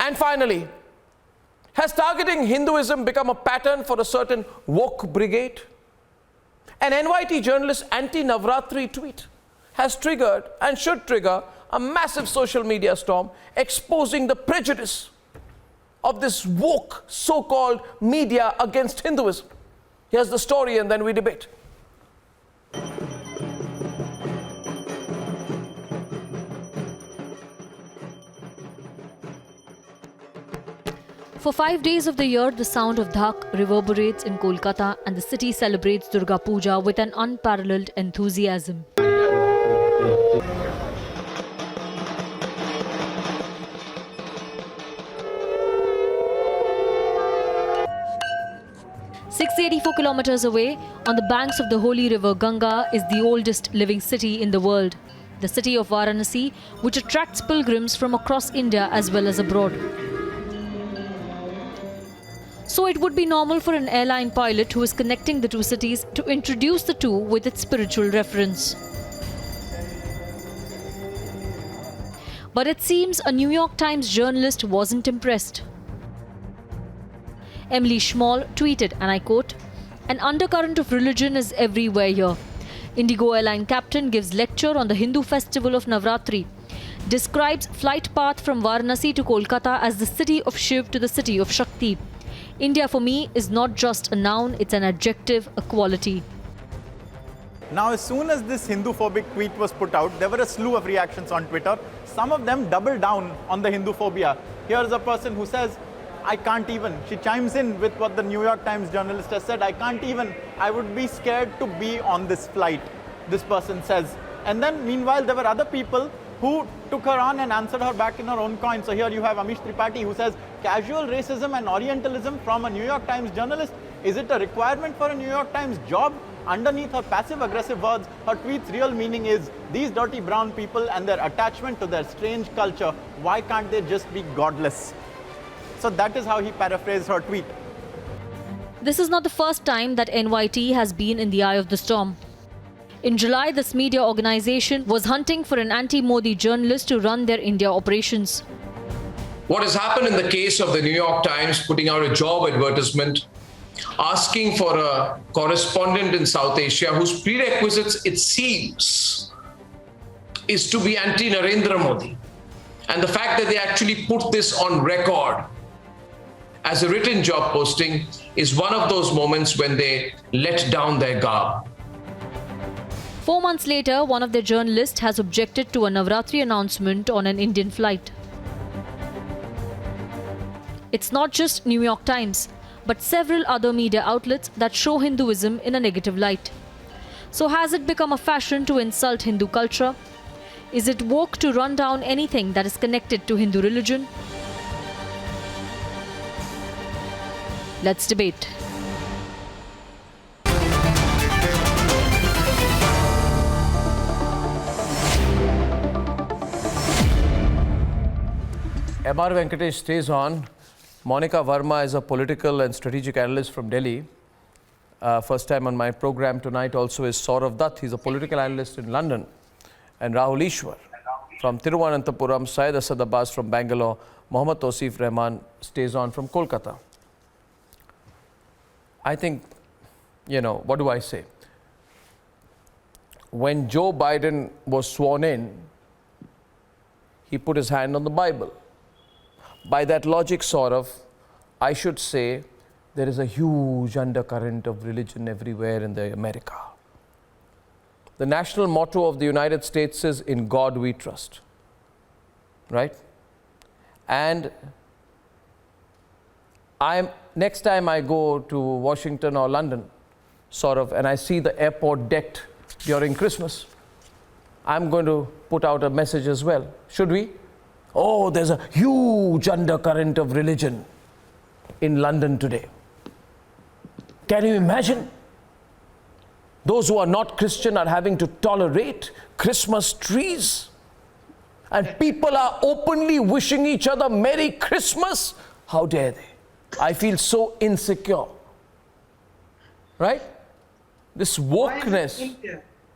And finally, has targeting Hinduism become a pattern for a certain woke brigade? An NYT journalist's anti-Navratri tweet has triggered and should trigger a massive social media storm exposing the prejudice of this woke so-called media against Hinduism. Here's the story and then we debate. For 5 days of the year, the sound of Dhak reverberates in Kolkata and the city celebrates Durga Puja with an unparalleled enthusiasm. "684 kilometers away, on the banks of the holy river Ganga, is the oldest living city in the world, the city of Varanasi, which attracts pilgrims from across India as well as abroad. So it would be normal for an airline pilot who is connecting the two cities to introduce the two with its spiritual reference. But it seems a New York Times journalist wasn't impressed. Emily Schmall tweeted, and I quote, "An undercurrent of religion is everywhere here. Indigo airline captain gives lecture on the Hindu festival of Navratri. Describes flight path from Varanasi to Kolkata as the city of Shiv to the city of Shakti. India for me is not just a noun, it's an adjective, a quality." Now, as soon as this Hinduphobic tweet was put out, there were a slew of reactions on Twitter. Some of them doubled down on the Hinduphobia. Here's a person who says, "I can't even." She chimes in with what the New York Times journalist has said. "I can't even. I would be scared to be on this flight," this person says. And then, meanwhile, there were other people who took her on and answered her back in her own coin. So here you have Amish Tripathi, who says, "Casual racism and Orientalism from a New York Times journalist. Is it a requirement for a New York Times job?" Underneath her passive-aggressive words, her tweet's real meaning is, these dirty brown people and their attachment to their strange culture, why can't they just be godless? So that is how he paraphrased her tweet. This is not the first time that NYT has been in the eye of the storm. In July, this media organization was hunting for an anti-Modi journalist to run their India operations. What has happened in the case of the New York Times putting out a job advertisement, asking for a correspondent in South Asia whose prerequisites, it seems, is to be anti-Narendra Modi. And the fact that they actually put this on record as a written job posting is one of those moments when they let down their guard. 4 months later, one of their journalists has objected to a Navratri announcement on an Indian flight. It's not just New York Times, but several other media outlets that show Hinduism in a negative light. So has it become a fashion to insult Hindu culture? Is it woke to run down anything that is connected to Hindu religion? Let's debate. M.R. Venkatesh stays on. Monica Verma is a political and strategic analyst from Delhi. First time on my program tonight also is Saurav Dutt. He's a political analyst in London. And Rahul Ishwar from Thiruvananthapuram, Syed Asad Abbas from Bangalore, Mohammad Tosif Rahman stays on from Kolkata. I think, what do I say? When Joe Biden was sworn in, he put his hand on the Bible. By that logic, Saurav, I should say there is a huge undercurrent of religion everywhere in America. The national motto of the United States is, "In God we trust." Right? And next time I go to Washington or London, and I see the airport decked during Christmas, I'm going to put out a message as well. Should we? Oh, there's a huge undercurrent of religion in London today. Can you imagine? Those who are not Christian are having to tolerate Christmas trees. And people are openly wishing each other Merry Christmas. How dare they? I feel so insecure. Right? This wokeness.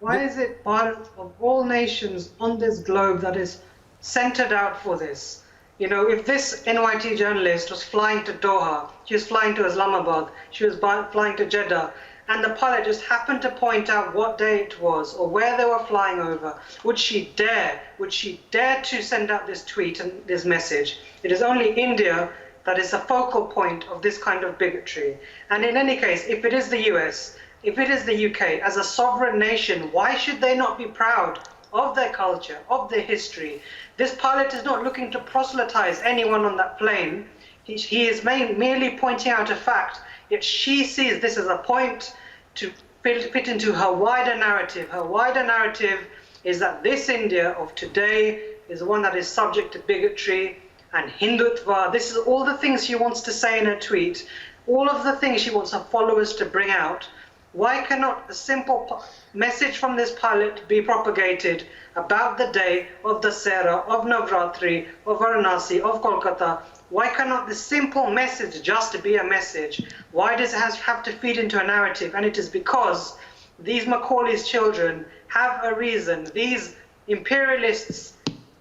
Why is it part of all nations on this globe that is centered out for this? You know, if this NYT journalist was flying to Doha, she was flying to Islamabad, she was flying to Jeddah, and the pilot just happened to point out what day it was or where they were flying over, would she dare to send out this tweet and this message? It is only India that is the focal point of this kind of bigotry. And in any case, if it is the US, if it is the UK, as a sovereign nation, why should they not be proud of their culture, of their history? This pilot is not looking to proselytize anyone on that plane. He is merely pointing out a fact, yet she sees this as a point to fit into her wider narrative. Her wider narrative is that this India of today is one that is subject to bigotry and Hindutva. This is all the things she wants to say in her tweet, all of the things she wants her followers to bring out. Why cannot a simple message from this pilot be propagated about the day of Dasera, of Navratri, of Varanasi, of Kolkata? Why cannot the simple message just be a message? Why does it have to feed into a narrative? And it is because these Macaulay's children have a reason. These imperialists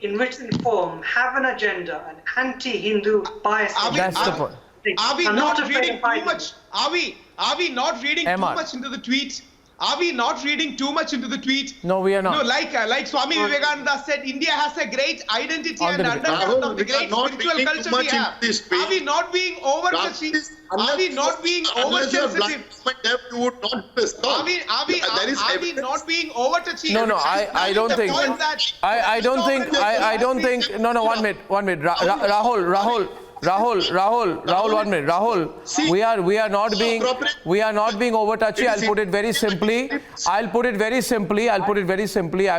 in written form have an agenda, an anti-Hindu bias. That's the point. Are we not reading too much? Are we not reading too much into the tweet? Are we not reading too much into the tweet? No, we are not. No, like Swami Vivekananda said, India has a great identity and undercurrent of the great spiritual culture we have. Are we not being over-touchy? Are we not being over-sensitive? You would not be Are we not being over-touchy? No, I don't think. I don't think. No, 1 minute. Rahul, 1 minute. Rahul, we are not being over touchy. I'll put it very simply. I'm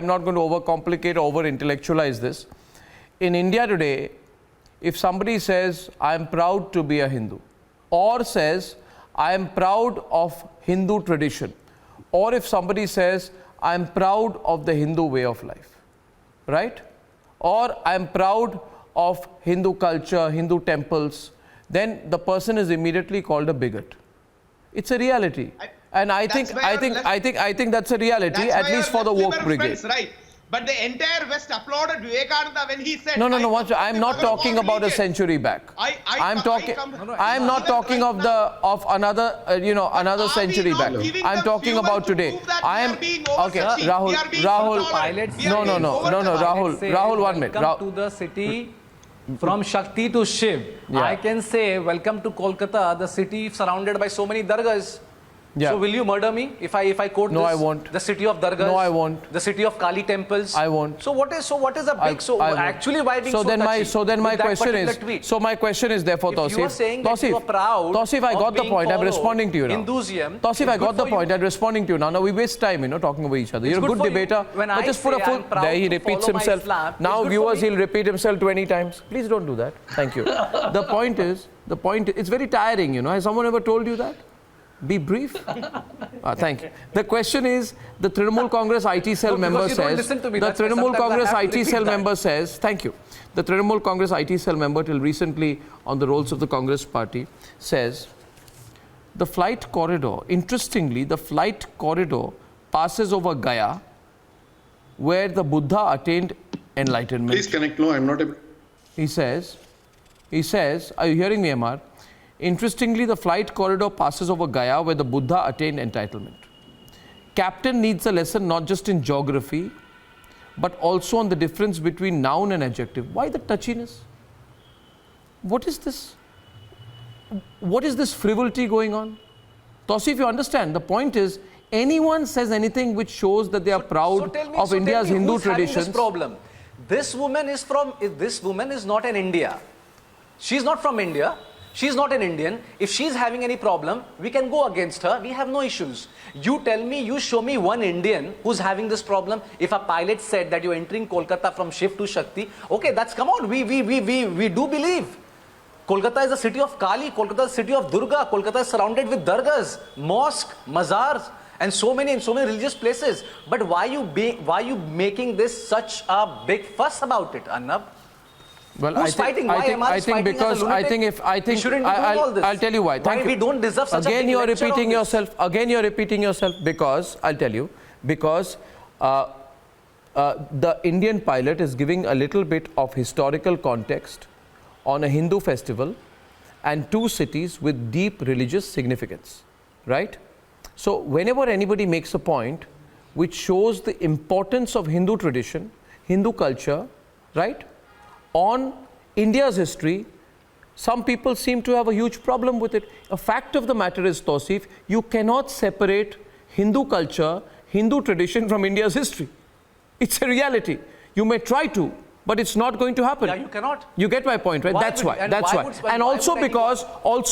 not going to overcomplicate, over-intellectualize this. In India today, if somebody says, I'm proud to be a Hindu, or says, I am proud of Hindu tradition, or if somebody says, I'm proud of the Hindu way of life, right? Or I'm proud of Hindu culture, Hindu temples, then the person is immediately called a bigot. It's a reality. And I think that's a reality, at least for the woke brigade. Right. But the entire West applauded Vivekananda when he said... No, I'm not talking about a century back. I'm not talking of another century back. I'm talking about today. Rahul, Rahul, 1 minute. Welcome to the city from Shakti to Shiv. Yeah. I can say, welcome to Kolkata, the city surrounded by so many dargahs. Yeah. So will you murder me if I quote this? No, I won't. The city of dargahs. No, I won't. The city of Kali temples. I won't. So what is the big? Actually, why being so touchy? So then my question is. Tweet? So my question is therefore, Tausif. You are saying that you are proud. Tausif, I got the point. I'm responding to you now. Enthusiasm. Tausif, I got the point. I'm responding to you now. Now we waste time, talking over each other. You're a good debater. But just put a full. There he repeats himself. Now viewers, he'll repeat himself 20 times. Please don't do that. Thank you. The point is, it's very tiring. Has someone ever told you that? Be brief. Thank you. The question is, the Trinamool Congress IT cell member says, the Trinamool Congress IT cell member says, thank you. The Trinamool Congress IT cell member till recently on the rolls of the Congress party says, the flight corridor, interestingly, the flight corridor passes over Gaya, where the Buddha attained enlightenment. Please connect. No, I'm not able. He says, are you hearing me, Amar? Interestingly, the flight corridor passes over Gaya, where the Buddha attained entitlement. Captain needs a lesson not just in geography, but also on the difference between noun and adjective. Why the touchiness? What is this? What is this frivolity going on? Tausif, you understand, the point is, anyone says anything which shows that they are proud of India's Hindu traditions. This problem. This woman is not in India. She's not from India. She's not an Indian. If she's having any problem, we can go against her. We have no issues. You tell me, you show me one Indian who's having this problem. If a pilot said that you're entering Kolkata from Shiv to Shakti, okay, come on. We do believe. Kolkata is a city of Kali. Kolkata is a city of Durga. Kolkata is surrounded with dargahs, mosques, mazars, and so many religious places. But why you making this such a big fuss about it, Arnab? Well, I'll tell you why. Thank you. We don't deserve such a big lecture on this. Again, you're repeating yourself because, I'll tell you, because the Indian pilot is giving a little bit of historical context on a Hindu festival and two cities with deep religious significance, right? So whenever anybody makes a point which shows the importance of Hindu tradition, Hindu culture, right, on India's history, some people seem to have a huge problem with it. A fact of the matter is, Tausif, you cannot separate Hindu culture, Hindu tradition from India's history. It's a reality. You may try to, but it's not going to happen. Yeah, you cannot. You get my point, right? Why That's would- why. and That's why why. would- And why also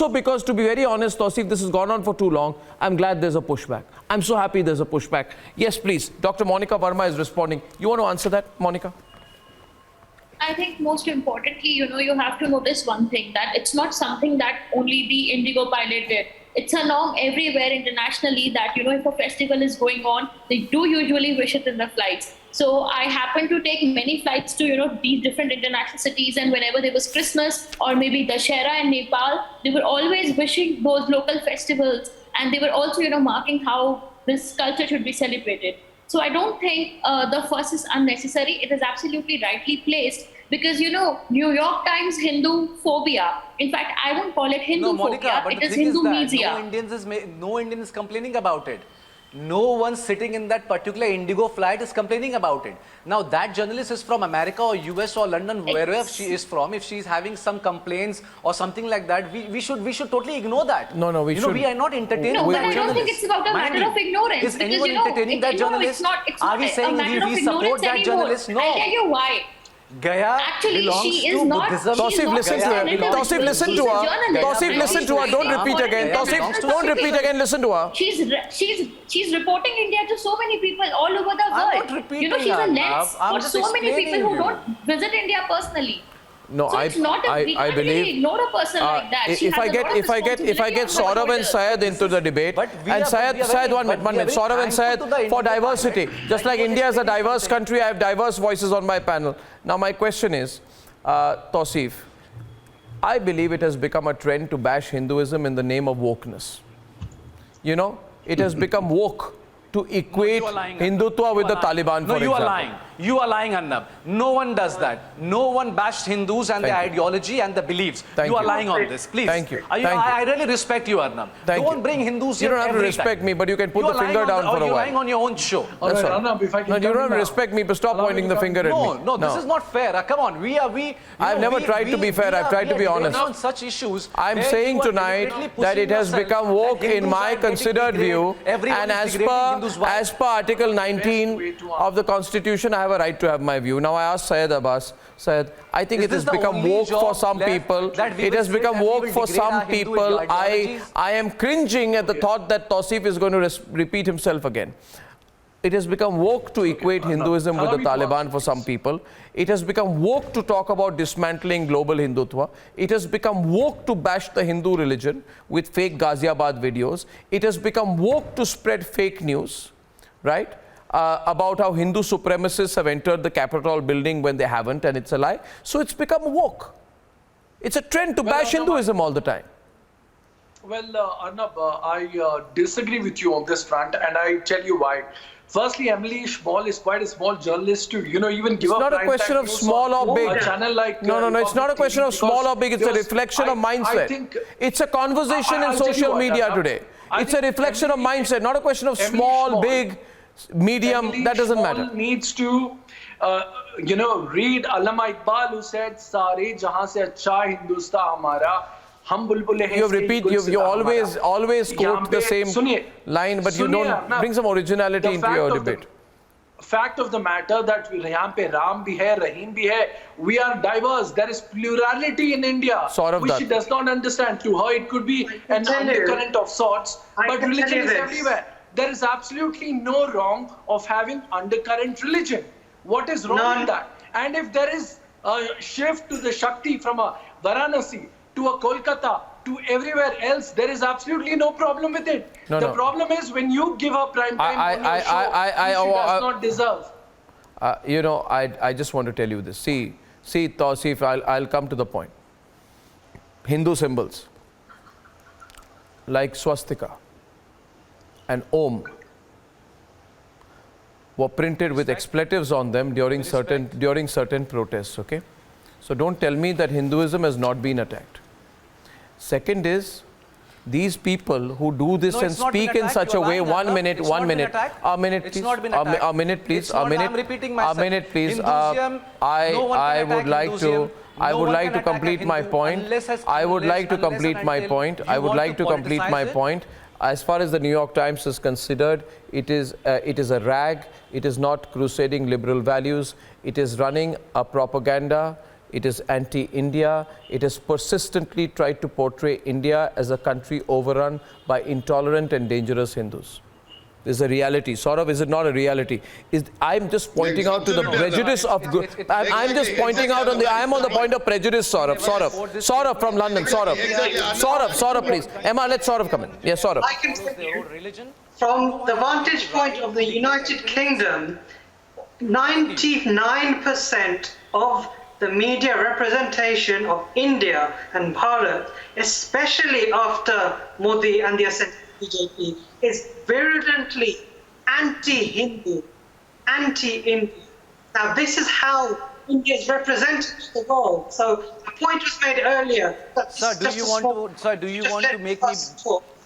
would because, to be very honest, Tausif, this has gone on for too long. I'm glad there's a pushback. I'm so happy there's a pushback. Yes, please. Dr. Monica Verma is responding. You want to answer that, Monica? I think most importantly, you have to notice one thing, that it's not something that only the Indigo pilot did. It's a norm everywhere internationally that, if a festival is going on, they do usually wish it in the flights. So I happen to take many flights to, these different international cities, and whenever there was Christmas or maybe Dashera in Nepal, they were always wishing those local festivals, and they were also, marking how this culture should be celebrated. So I don't think the fuss is unnecessary. It is absolutely rightly placed because, New York Times Hinduphobia. In fact, I won't call it Hinduphobia. No, Monica, but it the is thing is that Hindumesia. no Indian is complaining about it. No one sitting in that particular Indigo flight is complaining about it. Now, that journalist is from America or US or London, wherever she is from. If she is having some complaints or something like that, we should totally ignore that. No, we should. We are not entertaining No, but that I don't think journalist. it's about a Mind matter you, of ignorance. is because, anyone entertaining that journalist? It's Are not we a saying matter of we support ignorance that anymore. journalist? No. I'll tell you why. Gaya Actually, belongs she to is not. Buddhism. Tausif, listen to her. Tausif, listen to her. Tausif, listen to her. Don't repeat again. Tausif, don't repeat again. Listen to her. She's reporting India to so many people all over the world. I'm not repeating She's a Arnab. lens I'm for just so many people explaining who you. don't visit India personally. No, So it's not we I can't really believe. ignore a person like that. She If has I a lot of get responsibility on her Saurav and shoulders. Syed into the debate, But we and are- Syed, but we are Syed, very- one minute, but we are Saurav very and Syed thankful to the for Indian diversity. parliament. Just like India is a diverse country, I have diverse voices on my panel. Now my question is, Tausif, I believe it has become a trend to bash Hinduism in the name of wokeness. It has become woke to equate you are lying, Hindutva with the Taliban, No, for you example. are lying. You are lying, Arnab. No one does that. No one bashed Hindus and their Thank you. ideology and the beliefs. Thank you are you. lying on this, please. Thank you. I Thank you. I really respect you, Arnab. Thank Don't you. bring Hindus You here don't have to every respect time. me, but you can put You the are lying finger on down for a You're while. lying on your own show. That's all. Arnab, if I can No, you come don't have to now. respect me, but stop Allow me pointing to the come. finger at me. No, this is not fair. Come on, I've never tried to be fair. I've tried to be honest. On such issues, I'm where saying you are tonight deliberately that it pushing has yourself become that woke in Hindus my are getting considered degraded. view, Everyone and is degrading Hindus. Why? as per Article 19 of the Constitution, I have a right to have my view. Now I asked Syed Abbas, Syed, I think Is it has this the become only woke for job some left people. that we It will has say become that we woke will for degrade some our Hindu people. ideologies? I am cringing at the thought that Tausif is going to repeat himself again. It has become woke to equate Hinduism with the Taliban for some people. It has become woke to talk about dismantling global Hindutva. It has become woke to bash the Hindu religion with fake Ghaziabad videos. It has become woke to spread fake news, right? About how Hindu supremacists have entered the Capitol building when they haven't, and it's a lie. So it's become woke. It's a trend to bash Hinduism all the time. Well, Arnab, I disagree with you on this front, and I tell you why. Firstly, Emily Schmall is quite a small journalist to, even give It's up. not a question of small or big. A channel like No, it's not a question of small or big. It's a reflection of mindset. I think it's a conversation in I'll tell you social what, media Arnab. today. I It's a think reflection of Emily- mindset, not a question of Emily small, Schmall- big, medium. Emily That doesn't Schmall matter. needs to, read Allama Iqbal, who said, "Sare jahan se acha Hindustan hamara." Hum bulbule hain You have se repeat. gul You sita always hamara. quote the same Suniye, line, but you Suniye, don't Arnab, bring some originality the into fact your of the- debate. Fact of the matter that यहाँ पे राम भी है, रहीम भी है. We are diverse. There is plurality in India, Sort of which that. she does not understand. To her, it could be an tell you. undercurrent of sorts, I but can tell religion you is this. everywhere. There is absolutely no wrong of having undercurrent religion. What is wrong None. with that? And if there is a shift to the Shakti from a Varanasi to a Kolkata to everywhere else, there is absolutely no problem with it. No, the no. problem is when you give her prime time on your show, which she does not deserve. I just want to tell you this. See, Tausif, I'll come to the point. Hindu symbols like swastika and Om were printed with expletives on them during certain protests. Okay, So don't tell me that Hinduism has not been attacked. Second is, these people who do this and speak in such a way, one minute, please, a minute, please, a minute, please. I would like to complete my point. I would like to complete my point. As far as the New York Times is considered, it is a rag. It is not crusading liberal values. It is running a propaganda. It is anti-India. It has persistently tried to portray India as a country overrun by intolerant and dangerous Hindus. This is a reality. Saurav, is it not a reality? I'm just pointing out to the prejudice of... I'm just pointing out on the... I am on the point of prejudice, Saurav. Saurav from London. Saurav, please. Emma, let Saurav come in. Yes, Saurav. I can tell you, from the vantage point of the United Kingdom, 99% of the media representation of India and Bharat, especially after Modi and the ascent of BJP, is virulently anti-Hindu, anti-Indian. Now, this is how India is represented to the world. So, the point was made earlier. Sir, do you want to make me...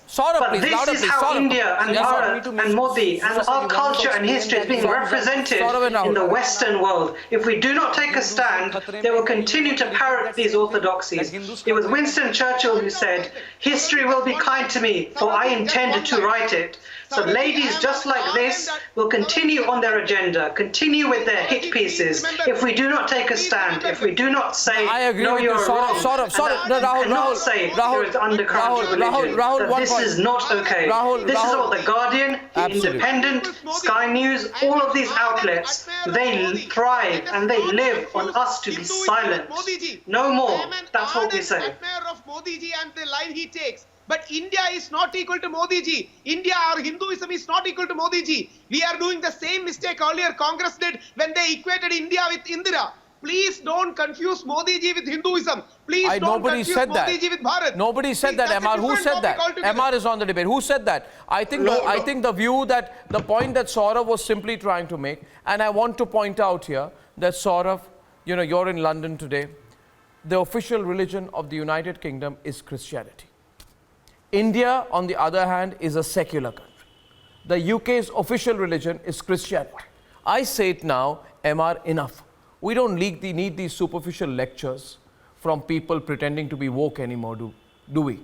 Saurav, please, louder, please. This is how India and Bharat and Modi and our culture and history is being represented in the Western world. If we do not take a stand, they will continue to parrot these orthodoxies. It was Winston Churchill who said, "History will be kind to me, for I intended to write it." So ladies just like this will continue on their agenda, continue with their hit pieces. If we do not take a stand, if we do not say, no, you're wrong, Rahul, say there is undercurrent religion, this is not okay. This is what The Guardian, The Independent, Sky News, all of these outlets, they thrive and they live on us to be silent. No more. That's what we say. Of Modi ji and the line he takes. But India is not equal to Modi ji. India or Hinduism is not equal to Modi ji. We are doing the same mistake earlier Congress did when they equated India with Indira. Please don't confuse Modi ji with Hinduism. Please don't confuse Modi ji with Bharat. Nobody said that, MR. Who said that? MR is on the debate. Who said that? I think the view that the point that Saurav was simply trying to make, and I want to point out here that Saurav, you're in London today. The official religion of the United Kingdom is Christianity. India, on the other hand, is a secular country. The UK's official religion is Christianity. I say it now, MR, enough. We don't need these superficial lectures from people pretending to be woke anymore, do we?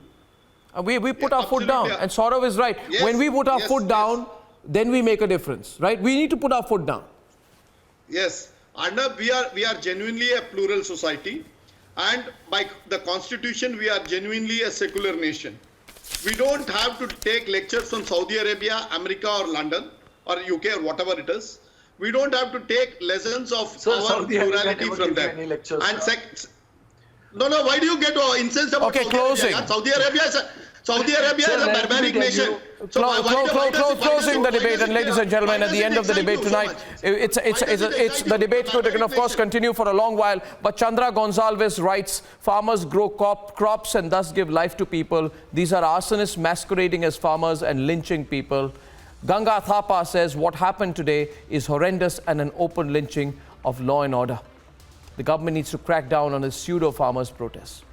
We put our foot down, and Saurav is right. Yes, when we put our foot down, then we make a difference, right? We need to put our foot down. Yes, Arnab, we are genuinely a plural society, and by the constitution, we are genuinely a secular nation. We don't have to take lectures from Saudi Arabia, America or London or UK or whatever it is. We don't have to take lessons of our plurality from them. And no, why do you get incensed about Saudi Arabia? Saudi Arabia is a barbaric nation. Closing the debate, and ladies and gentlemen, at the end of the debate tonight, the debate could, of course, continue for a long while. But Chandra Gonzalez writes, farmers grow crops and thus give life to people. These are arsonists masquerading as farmers and lynching people. Ganga Thapa says what happened today is horrendous and an open lynching of law and order. The government needs to crack down on the pseudo-farmers' protests.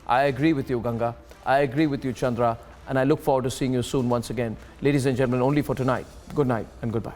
I agree with you, Ganga. I agree with you, Chandra. And I look forward to seeing you soon once again. Ladies and gentlemen, only for tonight. Good night and goodbye.